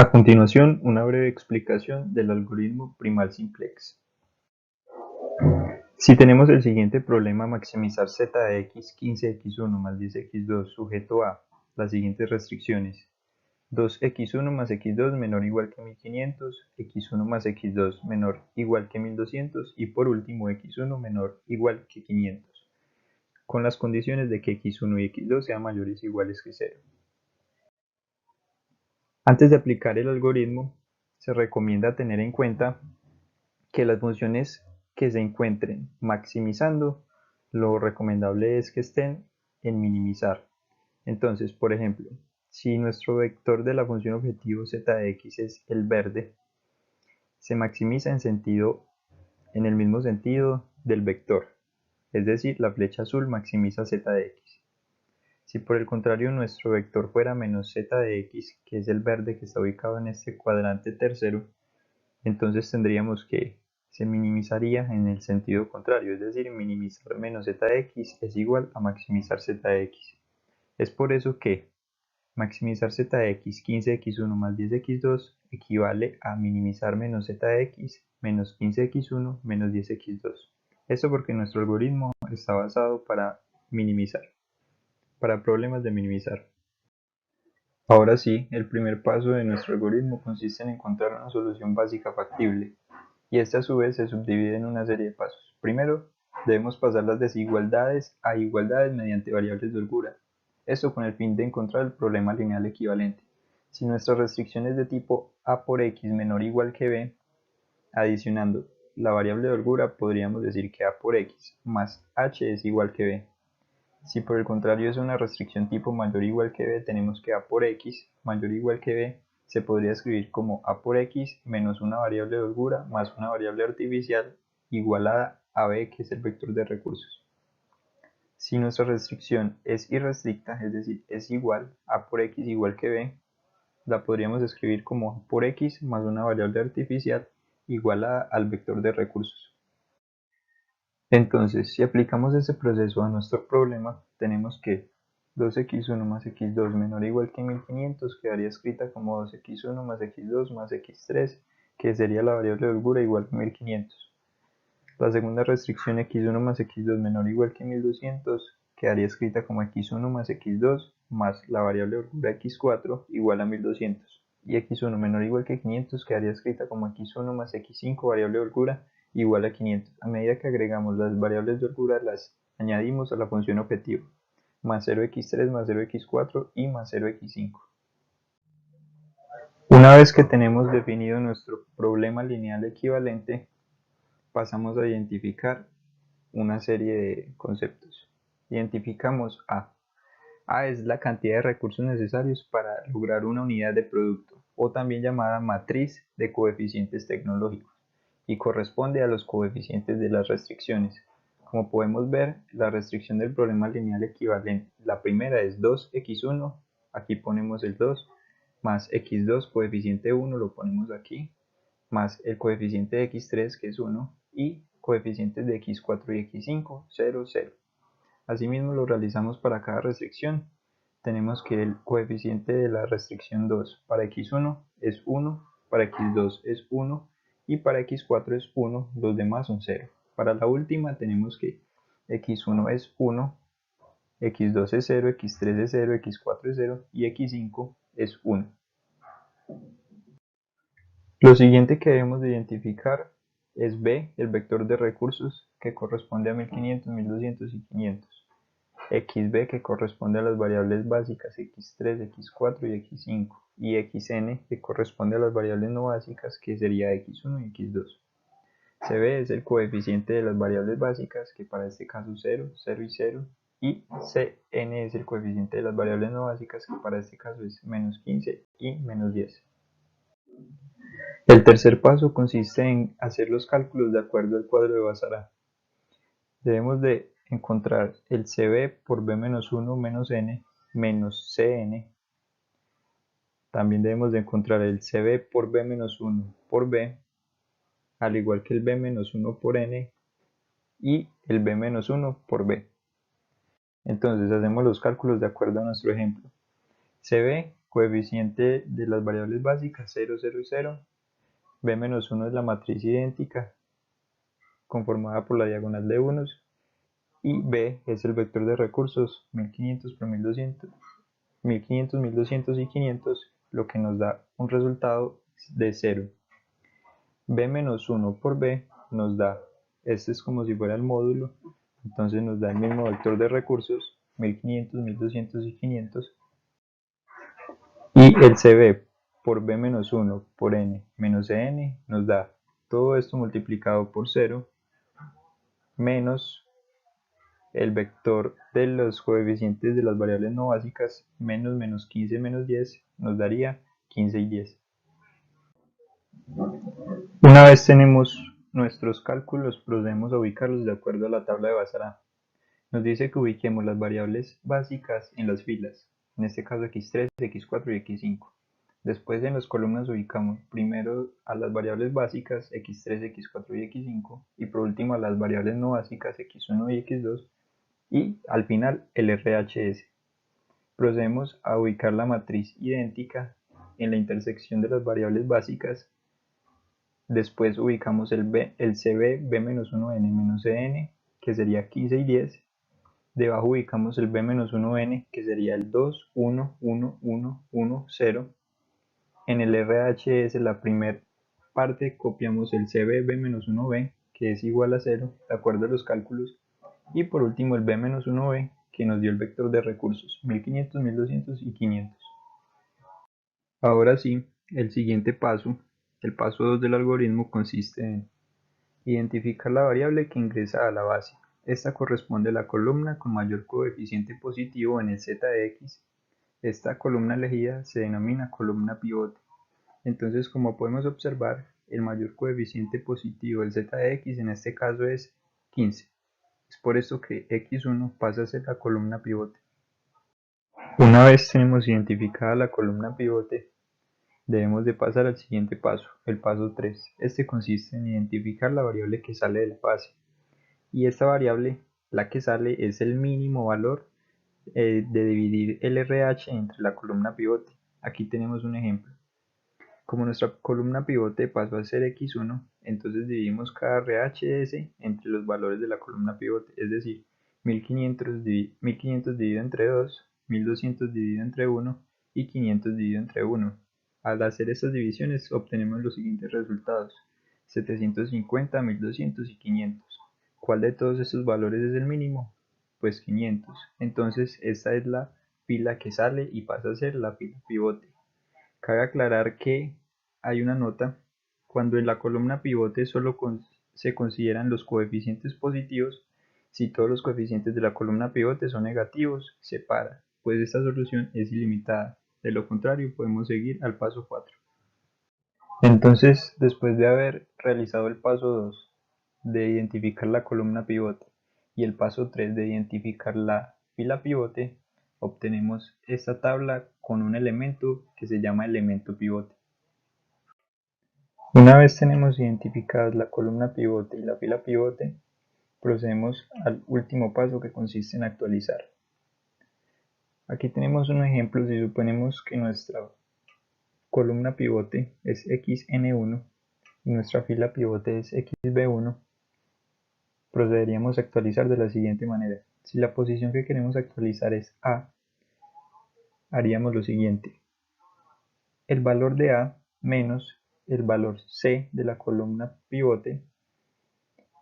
A continuación, una breve explicación del algoritmo primal simplex. Si tenemos el siguiente problema: maximizar z de x 15x1 más 10x2 sujeto a las siguientes restricciones: 2x1 más x2 menor o igual que 1500, x1 más x2 menor o igual que 1200 y por último x1 menor o igual que 500, con las condiciones de que x1 y x2 sean mayores o iguales que 0. Antes de aplicar el algoritmo, se recomienda tener en cuenta que las funciones que se encuentren maximizando, lo recomendable es que estén en minimizar. Entonces, por ejemplo, si nuestro vector de la función objetivo z de x es el verde, se maximiza en el mismo sentido del vector, es decir, la flecha azul maximiza z de x. Si por el contrario nuestro vector fuera menos z de x, que es el verde que está ubicado en este cuadrante tercero, entonces tendríamos que se minimizaría en el sentido contrario, es decir, minimizar menos z de x es igual a maximizar z de x. Es por eso que maximizar z de x 15x1 más 10x2 equivale a minimizar menos z de x menos 15x1 menos 10x2. Esto porque nuestro algoritmo está basado para minimizar, para problemas de minimizar. Ahora sí, el primer paso de nuestro algoritmo consiste en encontrar una solución básica factible, y esta a su vez se subdivide en una serie de pasos. Primero, debemos pasar las desigualdades a igualdades mediante variables de holgura, esto con el fin de encontrar el problema lineal equivalente. Si nuestra restricción es de tipo a por x menor o igual que b, adicionando la variable de holgura podríamos decir que a por x más h es igual que b. Si por el contrario es una restricción tipo mayor o igual que b, tenemos que a por x mayor o igual que b se podría escribir como a por x menos una variable de holgura más una variable artificial igualada a b, que es el vector de recursos. Si nuestra restricción es irrestricta, es decir, es igual a por x igual que b, la podríamos escribir como a por x más una variable artificial igualada al vector de recursos. Entonces, si aplicamos ese proceso a nuestro problema, tenemos que 2x1 más x2 menor o igual que 1500 quedaría escrita como 2x1 más x2 más x3, que sería la variable de holgura igual que 1500. La segunda restricción, x1 más x2 menor o igual que 1200, quedaría escrita como x1 más x2 más la variable de holgura x4 igual a 1200. Y x1 menor o igual que 500 quedaría escrita como x1 más x5 variable de holgura igual a 500. A medida que agregamos las variables de holgura, las añadimos a la función objetivo, más 0x3 más 0x4 y más 0x5. Una vez que tenemos definido nuestro problema lineal equivalente, pasamos a identificar una serie de conceptos. Identificamos A. A es la cantidad de recursos necesarios para lograr una unidad de producto, o también llamada matriz de coeficientes tecnológicos, y corresponde a los coeficientes de las restricciones. Como podemos ver, la restricción del problema lineal equivalente, la primera es 2x1, aquí ponemos el 2, más x2 coeficiente 1, lo ponemos aquí, más el coeficiente de x3 que es 1 y coeficientes de x4 y x5, 0, 0. Asimismo lo realizamos para cada restricción. Tenemos que el coeficiente de la restricción 2 para x1 es 1, para x2 es 1 y para x4 es 1, los demás son 0. Para la última tenemos que x1 es 1, x2 es 0, x3 es 0, x4 es 0 y x5 es 1. Lo siguiente que debemos de identificar es b, el vector de recursos, que corresponde a 1500, 1200 y 500. xb, que corresponde a las variables básicas x3, x4 y x5. Y xn, que corresponde a las variables no básicas, que sería x1 y x2. cb es el coeficiente de las variables básicas, que para este caso es 0, 0 y 0. Y cn es el coeficiente de las variables no básicas, que para este caso es menos 15 y menos 10. El tercer paso consiste en hacer los cálculos de acuerdo al cuadro de Basará. Debemos de encontrar el CB por B-1 menos N menos Cn. También debemos de encontrar el CB por B-1 por B, al igual que el B-1 por N y el B-1 por B. Entonces hacemos los cálculos de acuerdo a nuestro ejemplo. CB coeficiente de las variables básicas 0, 0 y 0. B-1 es la matriz idéntica conformada por la diagonal de unos, y B es el vector de recursos 1500 por 1200, 1500, 1200 y 500, lo que nos da un resultado de 0. B-1 por B nos da, este es como si fuera el módulo, entonces nos da el mismo vector de recursos 1500, 1200 y 500, y el CB por B-1 por N menos N nos da todo esto multiplicado por 0 menos el vector de los coeficientes de las variables no básicas menos 15 menos 10 nos daría 15 y 10. Una vez tenemos nuestros cálculos, procedemos a ubicarlos de acuerdo a la tabla de Basara. Nos dice que ubiquemos las variables básicas en las filas, en este caso x3, x4 y x5. Después en las columnas ubicamos primero a las variables básicas x3, x4 y x5, y por último a las variables no básicas x1 y x2, y al final el RHS. Procedemos a ubicar la matriz idéntica en la intersección de las variables básicas. Después ubicamos el CB B-1N-CN, que sería 15 y 10. Debajo ubicamos el B-1N, que sería el 2, 1, 1, 1, 1, 0. En el RHS, la primera parte, copiamos el CB B-1B, que es igual a 0, de acuerdo a los cálculos. Y por último el B-1B, que nos dio el vector de recursos 1500, 1200 y 500. Ahora sí, el siguiente paso, el paso 2 del algoritmo, consiste en identificar la variable que ingresa a la base. Esta corresponde a la columna con mayor coeficiente positivo en el z de x. Esta columna elegida se denomina columna pivote. Entonces, como podemos observar, el mayor coeficiente positivo del z de x en este caso es 15. Es por esto que x1 pasa a ser la columna pivote. Una vez tenemos identificada la columna pivote, debemos de pasar al siguiente paso, el paso 3. Este consiste en identificar la variable que sale de la base. Y esta variable, la que sale, es el mínimo valor de dividir el RH entre la columna pivote. Aquí tenemos un ejemplo. Como nuestra columna pivote pasó a ser x1, entonces dividimos cada RHS entre los valores de la columna pivote, es decir, 1500 dividido entre 2, 1200 dividido entre 1 y 500 dividido entre 1. Al hacer estas divisiones obtenemos los siguientes resultados: 750, 1200 y 500. ¿Cuál de todos estos valores es el mínimo? Pues 500. Entonces esta es la fila que sale y pasa a ser la fila pivote. Cabe aclarar que hay una nota: cuando en la columna pivote solo se consideran los coeficientes positivos. Si todos los coeficientes de la columna pivote son negativos, se para, pues esta solución es ilimitada. De lo contrario, podemos seguir al paso 4. Entonces, después de haber realizado el paso 2 de identificar la columna pivote y el paso 3 de identificar la fila pivote, obtenemos esta tabla con un elemento que se llama elemento pivote. Una vez tenemos identificadas la columna pivote y la fila pivote, procedemos al último paso, que consiste en actualizar. Aquí tenemos un ejemplo. Si suponemos que nuestra columna pivote es xn1 y nuestra fila pivote es xb1, procederíamos a actualizar de la siguiente manera. Si la posición que queremos actualizar es A, haríamos lo siguiente: el valor de A menos el valor C de la columna pivote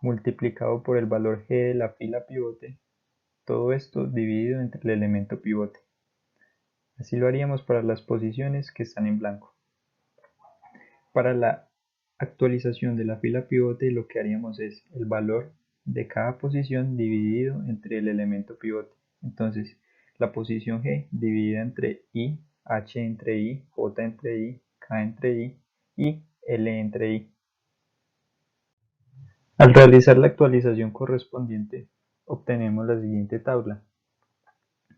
multiplicado por el valor G de la fila pivote, todo esto dividido entre el elemento pivote. Así lo haríamos para las posiciones que están en blanco. Para la actualización de la fila pivote, lo que haríamos es el valor de cada posición dividido entre el elemento pivote. Entonces, la posición G dividida entre I, H entre I, J entre I, K entre I y L entre I. Al realizar la actualización correspondiente, obtenemos la siguiente tabla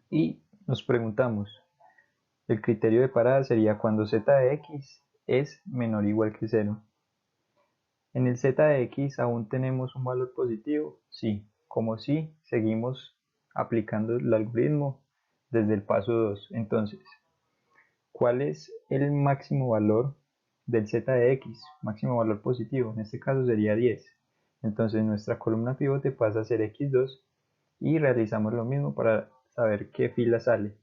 y nos preguntamos: el criterio de parada sería cuando z de x es menor o igual que 0. En el z de x aún tenemos un valor positivo, sí. Como sí, seguimos aplicando el algoritmo desde el paso 2. Entonces, ¿Cuál es el máximo valor del z de x? Máximo valor positivo, en este caso sería 10. Entonces nuestra columna pivote pasa a ser x2 y realizamos lo mismo para saber qué fila sale.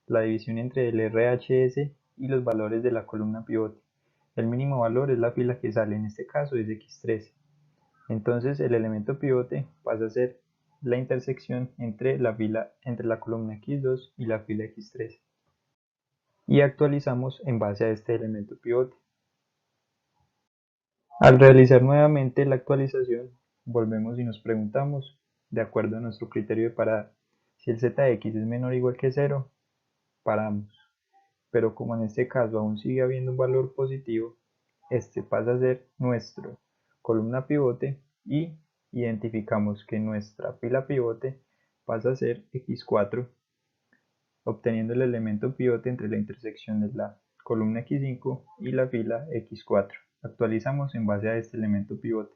La división entre el RHS y los valores de la columna pivote. El mínimo valor es la fila que sale, en este caso es x13. Entonces el elemento pivote pasa a ser la intersección entre la columna x2 y la fila x13. Y actualizamos en base a este elemento pivote. Al realizar nuevamente la actualización, volvemos y nos preguntamos, de acuerdo a nuestro criterio de parada, si el z de x es menor o igual que 0, paramos. Pero como en este caso aún sigue habiendo un valor positivo, este pasa a ser nuestro columna pivote y identificamos que nuestra fila pivote pasa a ser x4, obteniendo el elemento pivote entre la intersección de la columna x5 y la fila x4. Actualizamos en base a este elemento pivote.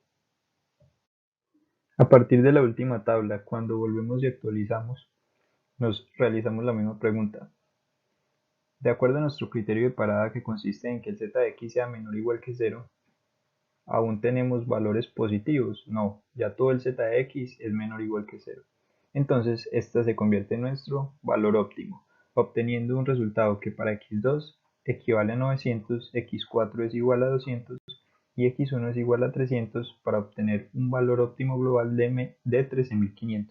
A partir de la última tabla, cuando volvemos y actualizamos, nos realizamos la misma pregunta. De acuerdo a nuestro criterio de parada, que consiste en que el z de x sea menor o igual que 0, ¿aún tenemos valores positivos? No, ya todo el z de x es menor o igual que 0. Entonces esta se convierte en nuestro valor óptimo, obteniendo un resultado que para x2 equivale a 900, x4 es igual a 200 y x1 es igual a 300 para obtener un valor óptimo global de 13.500.